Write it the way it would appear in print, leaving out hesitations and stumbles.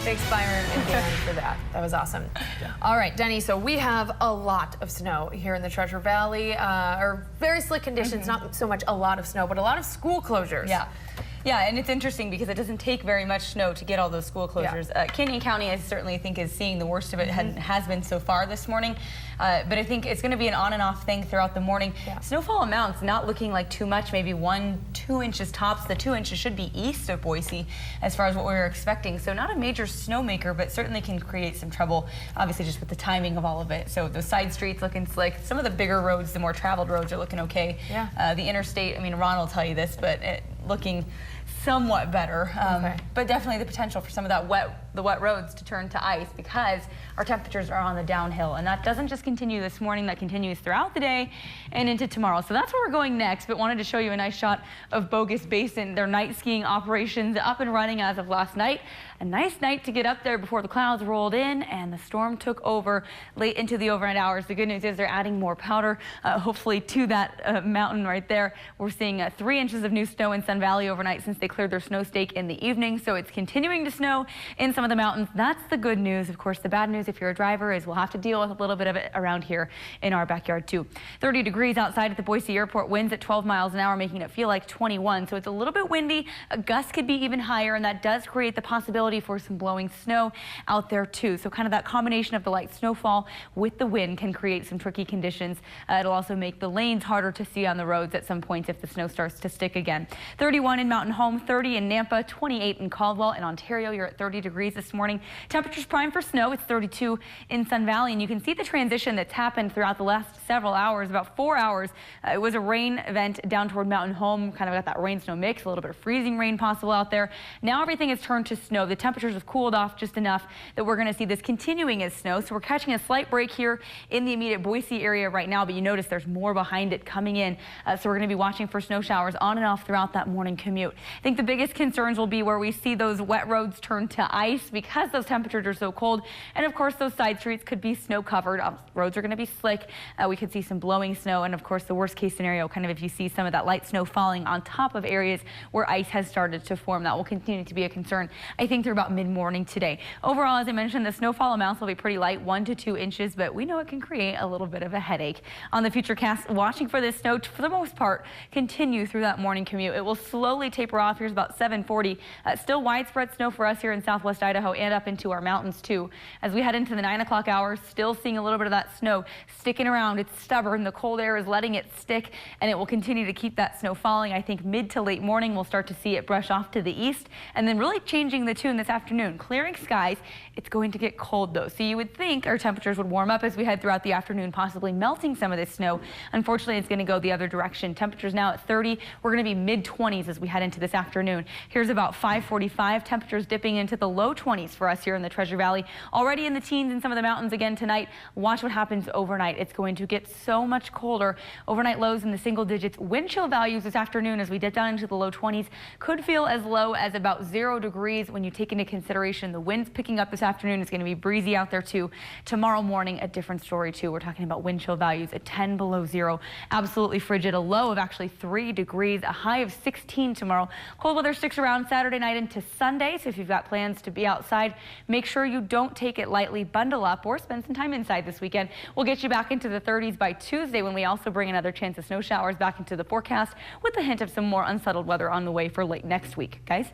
Thanks, Byron and Dan, for that. That was awesome. Yeah. All right, Denny, so we have a lot of snow here in the Treasure Valley, or very slick conditions, not so much a lot of snow, but a lot of school closures. Yeah, and it's interesting because it doesn't take very much snow to get all those school closures. Canyon County, I certainly think, is seeing the worst of it, has been so far this morning. But I think it's going to be an on and off thing throughout the morning. Snowfall amounts not looking like too much, maybe 1-2 inches tops. The 2 inches should be east of Boise as far as what we were expecting. So not a major snowmaker, but certainly can create some trouble, obviously just with the timing of all of it. So those side streets looking slick. Some of the bigger roads, the more traveled roads, are looking okay. The interstate, I mean, Ron will tell you this, but looking somewhat better, but definitely the potential for some of that the wet roads to turn to ice because our temperatures are on the downhill, and that doesn't just continue this morning, that continues throughout the day and into tomorrow. So that's where we're going next, but wanted to show you a nice shot of Bogus Basin, their night skiing operations up and running as of last night. A nice night to get up there before the clouds rolled in and the storm took over late into the overnight hours. The good news is they're adding more powder, hopefully to that mountain right there. We're seeing 3 inches of new snow in Sun Valley overnight since they cleared their snow stake in the evening. So it's continuing to snow in some of the mountains. That's the good news. Of course, the bad news, if you're a driver, is we'll have to deal with a little bit of it around here in our backyard too. 30 degrees outside at the Boise Airport, winds at 12 miles an hour, making it feel like 21. So it's a little bit windy. A gust could be even higher, and that does create the possibility for some blowing snow out there too. So kind of that combination of the light snowfall with the wind can create some tricky conditions. It'll also make the lanes harder to see on the roads at some points if the snow starts to stick again. 31 in Mountain Home, 30 in Nampa, 28 in Caldwell. In Ontario, you're at 30 degrees this morning. Temperatures prime for snow. It's 32 in Sun Valley, and you can see the transition that's happened throughout the last several hours, about 4 hours. It was a rain event down toward Mountain Home, kind of got that rain snow mix, a little bit of freezing rain possible out there. Now everything has turned to snow. The temperatures have cooled off just enough that we're going to see this continuing as snow. So we're catching a slight break here in the immediate Boise area right now, but you notice there's more behind it coming in. So we're going to be watching for snow showers on and off throughout that morning commute. I think the biggest concerns will be where we see those wet roads turn to ice because those temperatures are so cold. And of course, those side streets could be snow covered. Roads are going to be slick. We could see some blowing snow. And of course, the worst case scenario, kind of if you see some of that light snow falling on top of areas where ice has started to form, that will continue to be a concern, I think, through about mid-morning today. Overall, as I mentioned, the snowfall amounts will be pretty light, 1 to 2 inches, but we know it can create a little bit of a headache. On the Futurecast, watching for this snow to, for the most part, continue through that morning commute. It will slowly taper off. Here's about 7:40. Still widespread snow for us here in southwest Idaho and up into our mountains too. As we head into the 9 o'clock hours, still seeing a little bit of that snow sticking around. It's stubborn. The cold air is letting it stick, and it will continue to keep that snow falling. I think mid to late morning we'll start to see it brush off to the east, and then really changing the tune this afternoon. Clearing skies. It's going to get cold though, so you would think our temperatures would warm up as we head throughout the afternoon, possibly melting some of this snow. Unfortunately, it's going to go the other direction. Temperatures now at 30. We're going to be mid-20s as we head into this afternoon. Here's about 5:45. Temperatures dipping into the low 20s for us here in the Treasure Valley. Already in the teens in some of the mountains again tonight. Watch what happens overnight. It's going to get so much colder. Overnight lows in the single digits. Wind chill values this afternoon as we dip down into the low 20s could feel as low as about 0 degrees when you take into consideration the winds picking up this afternoon. It's going to be breezy out there too. Tomorrow morning, a different story too. We're talking about wind chill values at 10 below 0. Absolutely frigid. A low of actually 3 degrees, a high of 16 tomorrow. Cold weather sticks around Saturday night into Sunday. So if you've got plans to be outside, make sure you don't take it lightly. Bundle up or spend some time inside this weekend. We'll get you back into the 30s by Tuesday when we also bring another chance of snow showers back into the forecast with a hint of some more unsettled weather on the way for late next week. Guys?